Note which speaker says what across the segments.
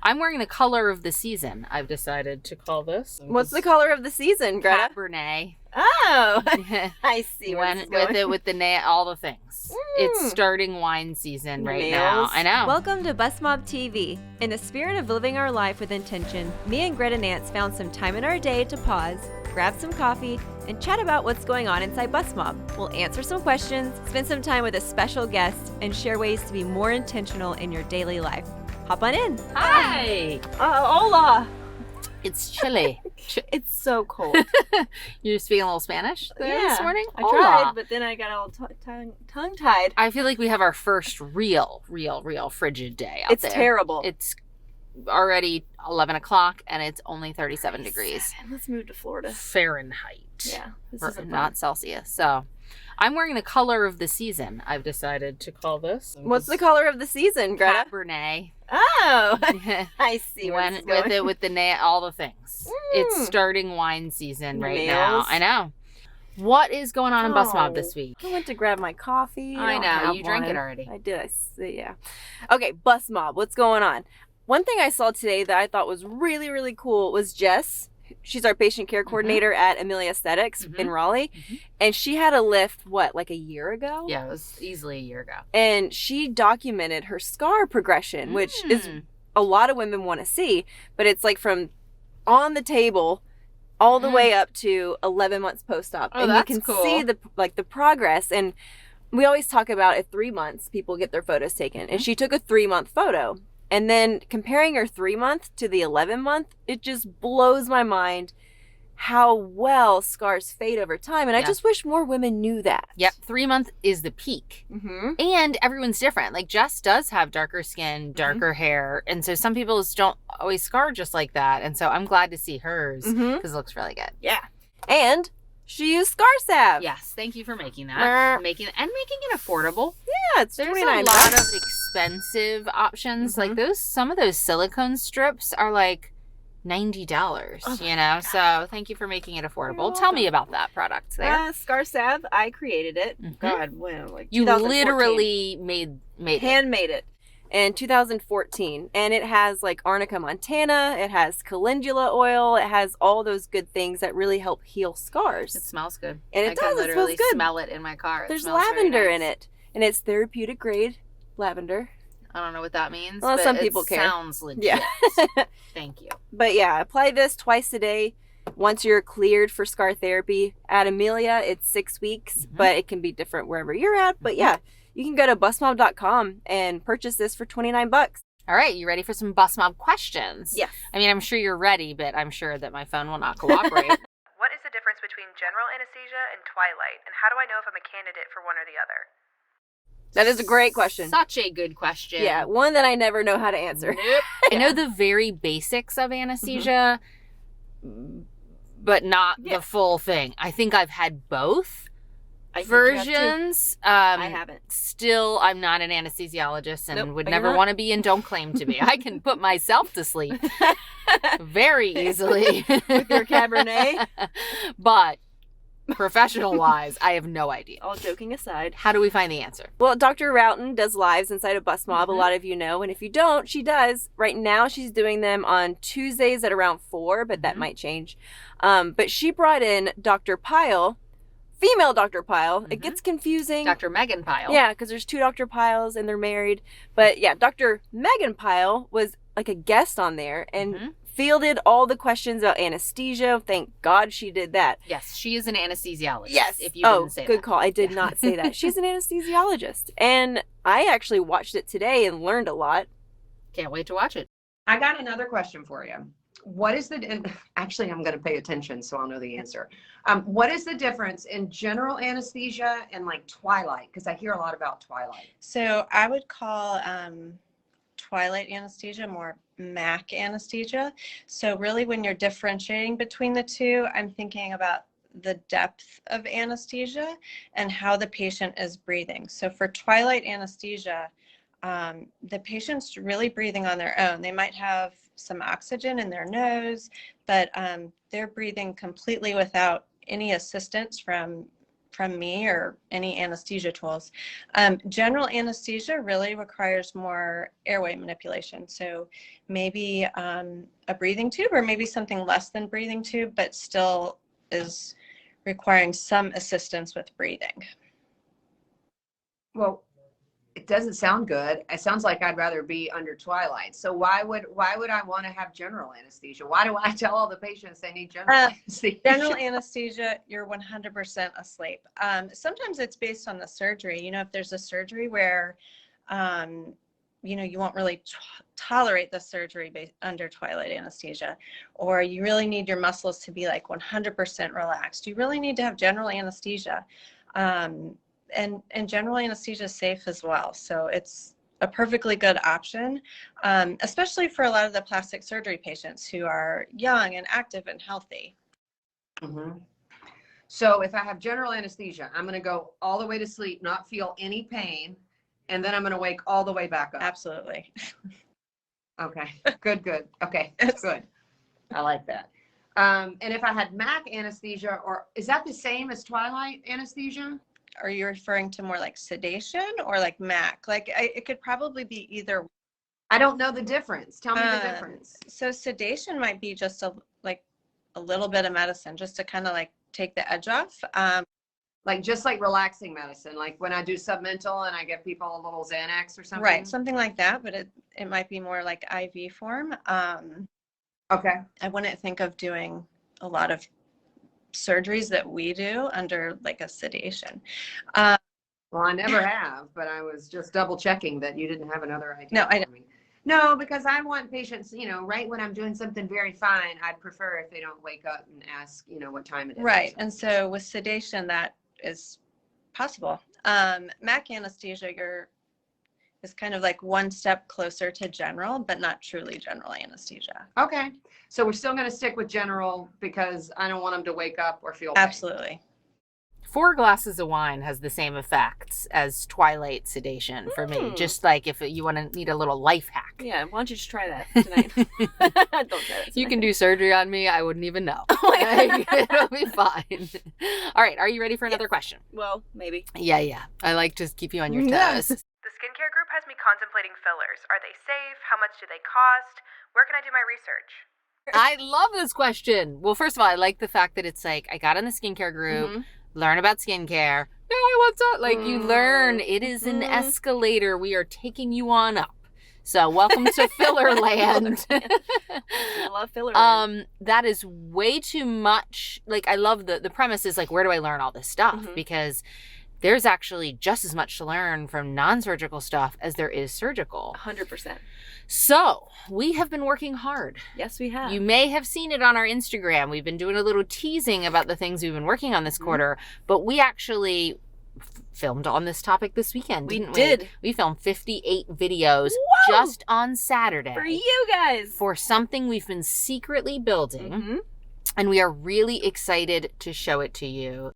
Speaker 1: I'm wearing the color of the season, I've decided to call this.
Speaker 2: What's the color of the season, Greta?
Speaker 1: Cabernet.
Speaker 2: Oh, I see where this is going.
Speaker 1: With it, with the all the things. It's starting wine season right now. I know.
Speaker 2: Welcome to BustmobTV. In the spirit of living our life with intention, me and Gretta Nance found some time in our day to pause, grab some coffee, and chat about what's going on inside Bustmob. We'll answer some questions, spend some time with a special guest, and share ways to be more intentional in your daily life. Hop on in.
Speaker 1: Hi.
Speaker 2: Hola.
Speaker 1: It's chilly.
Speaker 2: It's so cold.
Speaker 1: You're speaking a little Spanish this morning?
Speaker 2: I tried, but then I got all tongue-tied.
Speaker 1: I feel like we have our first real frigid day out there.
Speaker 2: It's terrible.
Speaker 1: It's already 11 o'clock and it's only 37 degrees.
Speaker 2: Let's move to Florida.
Speaker 1: Fahrenheit.
Speaker 2: Yeah. This is
Speaker 1: not Celsius. So I'm wearing the color of the season, I've decided to call this.
Speaker 2: What's the color of the season, Greta?
Speaker 1: Cabernet.
Speaker 2: Oh, I see where this is going.
Speaker 1: With it, with the all the things. It's starting wine season right now. I know. What is going on in Bustmob this week?
Speaker 2: I went to grab my coffee.
Speaker 1: I know. You drank it already.
Speaker 2: I did. Yeah. Okay, Bustmob. What's going on? One thing I saw today that I thought was really, really cool was Jess. She's our patient care coordinator at Amelia Aesthetics in Raleigh. And she had a lift, like a year ago?
Speaker 1: Yeah, it was easily a year ago.
Speaker 2: And she documented her scar progression, which is a lot of women want to see. But it's like from on the table all the way up to 11 months post-op.
Speaker 1: Oh,
Speaker 2: and
Speaker 1: that's
Speaker 2: you can
Speaker 1: cool.
Speaker 2: see the progress. And we always talk about at 3 months, people get their photos taken. And she took a 3-month photo. And then comparing her 3-month to the 11-month, it just blows my mind how well scars fade over time. And I just wish more women knew that.
Speaker 1: Yep. 3-month is the peak. And everyone's different. Like Jess does have darker skin, darker hair. And so some people just don't always scar just like that. And so I'm glad to see hers because it looks really good.
Speaker 2: Yeah. And she used ScarSav.
Speaker 1: Yes. Thank you for making that. Making it affordable.
Speaker 2: Yeah, it's
Speaker 1: There's
Speaker 2: $29.
Speaker 1: a lot of expensive options. Like some of those silicone strips are like $90, you know? So thank you for making it affordable. Tell me about that product there.
Speaker 2: ScarSav, I created it. God, when? Like
Speaker 1: you literally made
Speaker 2: handmade it in 2014. And it has like Arnica montana, it has calendula oil, it has all those good things that really help heal scars.
Speaker 1: It smells good.
Speaker 2: And it does, it smells good.
Speaker 1: Smell it in my car.
Speaker 2: There's lavender in it. And it's therapeutic grade lavender.
Speaker 1: I don't know what that means.
Speaker 2: Well,
Speaker 1: but
Speaker 2: some people care.
Speaker 1: Sounds legit.
Speaker 2: Yeah.
Speaker 1: Thank you.
Speaker 2: But yeah, apply this twice a day once you're cleared for scar therapy. At Amelia, it's 6 weeks, but it can be different wherever you're at. But yeah, you can go to bustmob.com and purchase this for $29.
Speaker 1: All right, you ready for some Bustmob questions?
Speaker 2: Yes.
Speaker 1: I mean, I'm sure you're ready, but I'm sure that my phone will not cooperate.
Speaker 3: What is the difference between general anesthesia and twilight? And how do I know if I'm a candidate for one or the other?
Speaker 2: That is a great question.
Speaker 1: Such a good question.
Speaker 2: Yeah, one that I never know how to answer.
Speaker 1: Nope. I know the very basics of anesthesia, but not the full thing. I think I've had both versions.
Speaker 2: I haven't.
Speaker 1: Still, I'm not an anesthesiologist and would never want to be and don't claim to be. I can put myself to sleep very easily.
Speaker 2: With your Cabernet?
Speaker 1: But professional-wise, I have no idea.
Speaker 2: All joking aside.
Speaker 1: How do we find the answer?
Speaker 2: Well, Dr. Roughton does lives inside of Bustmob. A lot of you know. And if you don't, she does. Right now, she's doing them on Tuesdays at around 4, but that might change. But she brought in Dr. Pyle, female Dr. Pyle. It gets confusing.
Speaker 1: Dr. Megan Pyle.
Speaker 2: Yeah, because there's 2 Dr. Pyles and they're married. But yeah, Dr. Megan Pyle was like a guest on there and fielded all the questions about anesthesia. Thank God she did that.
Speaker 1: Yes, she is an anesthesiologist.
Speaker 2: Yes.
Speaker 1: If you didn't say
Speaker 2: good
Speaker 1: that.
Speaker 2: call. I did not say that. She's an anesthesiologist. And I actually watched it today and learned a lot.
Speaker 1: Can't wait to watch it.
Speaker 4: I got another question for you. What is actually, I'm going to pay attention so I'll know the answer. What is the difference in general anesthesia and like twilight? Because I hear a lot about twilight.
Speaker 5: So I would call twilight anesthesia more MAC anesthesia. So really when you're differentiating between the two, I'm thinking about the depth of anesthesia and how the patient is breathing. So for twilight anesthesia, the patient's really breathing on their own. They might have some oxygen in their nose, but they're breathing completely without any assistance from from me or any anesthesia tools. General anesthesia really requires more airway manipulation. So maybe a breathing tube, or maybe something less than breathing tube, but still is requiring some assistance with breathing.
Speaker 4: Well, it doesn't sound good. It sounds like I'd rather be under twilight. So why would I want to have general anesthesia? Why do I tell all the patients they need general anesthesia?
Speaker 5: General anesthesia, you're 100% asleep. Sometimes it's based on the surgery. You know, if there's a surgery where, you know, you won't really tolerate the surgery under twilight anesthesia, or you really need your muscles to be like 100% relaxed, you really need to have general anesthesia. And general anesthesia is safe as well. So it's a perfectly good option, especially for a lot of the plastic surgery patients who are young and active and healthy.
Speaker 4: Mm-hmm. So if I have general anesthesia, I'm going to go all the way to sleep, not feel any pain, and then I'm going to wake all the way back up.
Speaker 5: Absolutely.
Speaker 4: Okay, good. Okay, that's good. I like that. And if I had MAC anesthesia, or is that the same as twilight anesthesia?
Speaker 5: Are you referring to more like sedation or like MAC? Like it could probably be either.
Speaker 4: I don't know the difference. Tell me the difference.
Speaker 5: So sedation might be just a little bit of medicine just to kind of like take the edge off.
Speaker 4: Like just like relaxing medicine, like when I do submental and I give people a little Xanax or something.
Speaker 5: Right, something like that, but it might be more like IV form.
Speaker 4: Okay.
Speaker 5: I wouldn't think of doing a lot of surgeries that we do under like a sedation.
Speaker 4: Well, I never have, but I was just double checking that you didn't have another idea.
Speaker 5: No, I don't.
Speaker 4: No, because I want patients, you know, right when I'm doing something very fine, I'd prefer if they don't wake up and ask, you know, what time it is.
Speaker 5: Right, and so with sedation, that is possible. MAC anesthesia, is kind of like one step closer to general, but not truly general anesthesia.
Speaker 4: Okay. So we're still going to stick with general because I don't want them to wake up or feel pain.
Speaker 5: Absolutely.
Speaker 1: 4 glasses of wine has the same effects as twilight sedation for me. Just like if you want to need a little life hack.
Speaker 2: Yeah, why don't you just try that tonight? Don't try that tonight.
Speaker 1: You can do surgery on me. I wouldn't even know. It'll be fine. All right. Are you ready for another question?
Speaker 2: Well, maybe.
Speaker 1: Yeah. I like to keep you on your toes.
Speaker 2: Yes.
Speaker 3: The skincare group has me contemplating fillers. Are they safe? How much do they cost? Where can I do my research?
Speaker 1: I love this question. Well, first of all, I like the fact that it's like I got in the skincare group, learn about skincare. No, I want to. Like you learn, it is an escalator. We are taking you on up. So welcome to filler land.
Speaker 2: I love filler land.
Speaker 1: That is way too much. Like I love the premise is like, where do I learn all this stuff? Because there's actually just as much to learn from non-surgical stuff as there is surgical.
Speaker 2: 100%.
Speaker 1: So we have been working hard.
Speaker 2: Yes, we have.
Speaker 1: You may have seen it on our Instagram. We've been doing a little teasing about the things we've been working on this quarter, but we actually filmed on this topic this weekend, didn't we?
Speaker 2: did.
Speaker 1: We filmed 58 videos just on Saturday.
Speaker 2: For you guys.
Speaker 1: For something we've been secretly building. And we are really excited to show it to you.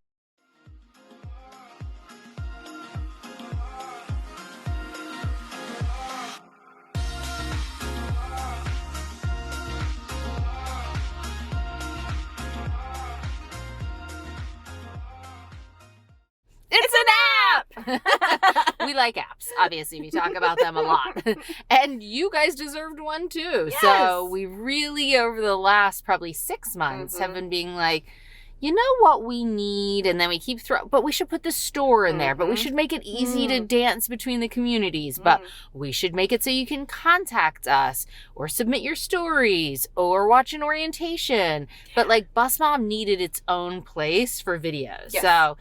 Speaker 1: It's an app! We like apps, obviously. We talk about them a lot. And you guys deserved one too.
Speaker 2: Yes.
Speaker 1: So we really, over the last probably 6 months, have been being like, you know what we need? And then we keep but we should put the store in there. But we should make it easy to dance between the communities. But we should make it so you can contact us or submit your stories or watch an orientation. But like Bustmob needed its own place for videos.
Speaker 2: Yes.
Speaker 1: So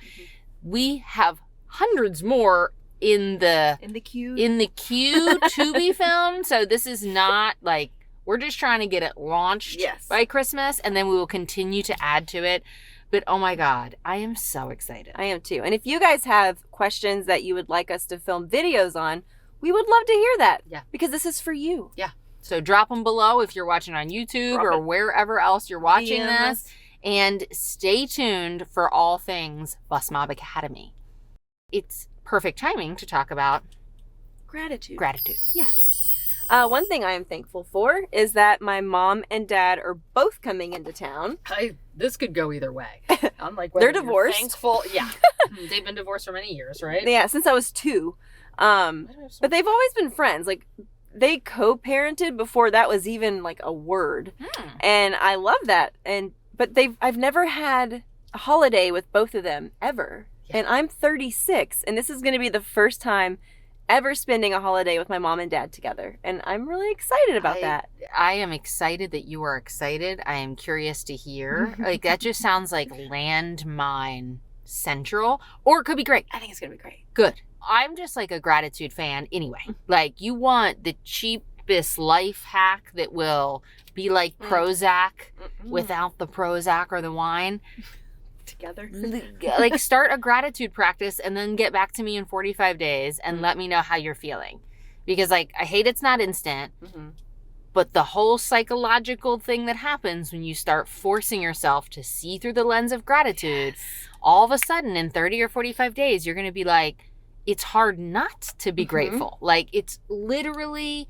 Speaker 1: we have hundreds more in the queue to be filmed. So this is not like, we're just trying to get it launched by Christmas, and then we will continue to add to it. But oh my God, I am so excited.
Speaker 2: I am too. And if you guys have questions that you would like us to film videos on, we would love to hear that.
Speaker 1: Yeah.
Speaker 2: Because this is for you.
Speaker 1: Yeah. So drop them below if you're watching on YouTube or wherever else you're watching this. And stay tuned for all things Bustmob Academy. It's perfect timing to talk about
Speaker 2: gratitude.
Speaker 1: Gratitude.
Speaker 2: Yes. One thing I am thankful for is that my mom and dad are both coming into town.
Speaker 1: This could go either way. I'm like,
Speaker 2: They're divorced.
Speaker 1: Thankful. Yeah. They've been divorced for many years, right?
Speaker 2: Yeah, since I was 2. But they've always been friends. Like, they co-parented before that was even like a word. And I love that. But I've never had a holiday with both of them ever. Yeah. And I'm 36, and this is going to be the first time ever spending a holiday with my mom and dad together. And I'm really excited about that.
Speaker 1: I am excited that you are excited. I am curious to hear. Like, that just sounds like landmine central, or it could be great.
Speaker 2: I think it's going to be great.
Speaker 1: Good. I'm just like a gratitude fan anyway. Like, you want the cheapest life hack that will be like Prozac without the Prozac or the wine.
Speaker 2: Together.
Speaker 1: Like, start a gratitude practice and then get back to me in 45 days and let me know how you're feeling. Because, like, I hate it's not instant, but the whole psychological thing that happens when you start forcing yourself to see through the lens of gratitude, all of a sudden in 30 or 45 days, you're going to be like, it's hard not to be grateful. Like, it's literally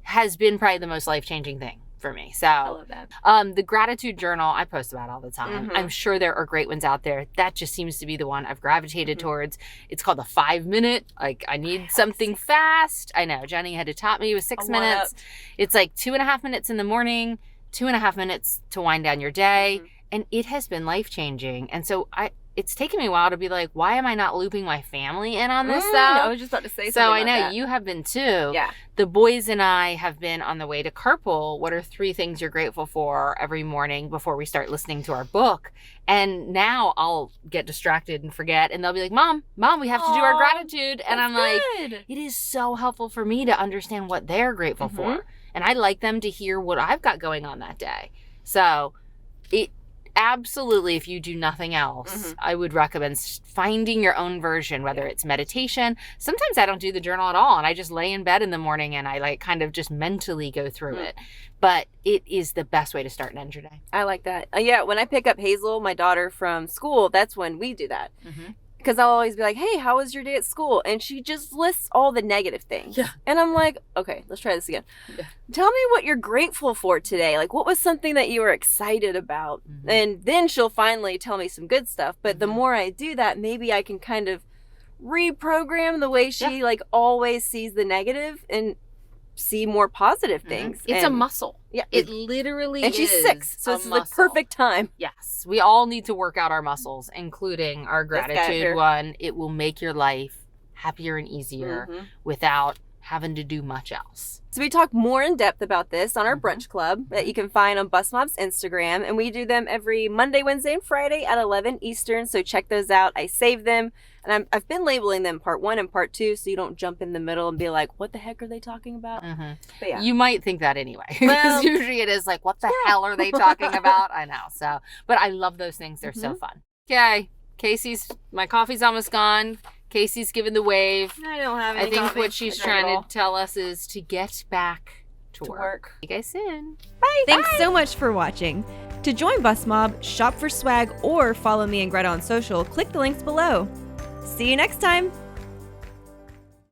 Speaker 1: has been probably the most life-changing thing for me. So
Speaker 2: I love that.
Speaker 1: The gratitude journal, I post about all the time. I'm sure there are great ones out there. That just seems to be the one I've gravitated towards. It's called the 5-minute. Like, I need something fast. I know Jenny had to top me with 6 minutes. It's like 2.5 minutes in the morning, 2.5 minutes to wind down your day. And it has been life-changing. And so it's taken me a while to be like, why am I not looping my family in on this though?
Speaker 2: I was just about to say something
Speaker 1: So I
Speaker 2: about
Speaker 1: know
Speaker 2: that.
Speaker 1: you have been too.
Speaker 2: Yeah.
Speaker 1: The boys and I have been on the way to carpool. What are 3 things you're grateful for every morning before we start listening to our book? And now I'll get distracted and forget. And they'll be like, Mom, we have to do our gratitude. And I'm like, it is so helpful for me to understand what they're grateful for. And I like them to hear what I've got going on that day. So it absolutely, if you do nothing else, I would recommend finding your own version, whether it's meditation. Sometimes I don't do the journal at all, and I just lay in bed in the morning and I like kind of just mentally go through it. But it is the best way to start and end your day.
Speaker 2: I like that. Yeah, when I pick up Hazel, my daughter, from school, that's when we do that. Because I'll always be like, hey, how was your day at school? And she just lists all the negative things. Yeah. And I'm like, okay, let's try this again. Yeah. Tell me what you're grateful for today. Like, what was something that you were excited about? And then she'll finally tell me some good stuff. But the more I do that, maybe I can kind of reprogram the way she like always sees the negative and see more positive things.
Speaker 1: It's a muscle. Yeah, it literally is.
Speaker 2: And she's 6, so this is the perfect time.
Speaker 1: Yes, we all need to work out our muscles, including our gratitude one. It will make your life happier and easier without having to do much else.
Speaker 2: So we talk more in depth about this on our brunch club that you can find on Bustmob's Instagram, and we do them every Monday, Wednesday, and Friday at 11 Eastern, so check those out. I save them, and I've been labeling them part 1 and part 2, so you don't jump in the middle and be like, what the heck are they talking about? But yeah.
Speaker 1: You might think that anyway, because usually it is like, what the hell are they talking about? I know, so, but I love those things. They're so fun. Okay, my coffee's almost gone. Casey's giving the wave.
Speaker 2: I don't have any
Speaker 1: I think
Speaker 2: coffee.
Speaker 1: what she's trying to tell us is to get back to work. See you guys soon.
Speaker 2: Bye. Thanks so much for watching. To join Bustmob, shop for swag, or follow me and Greta on social, click the links below. See you next time.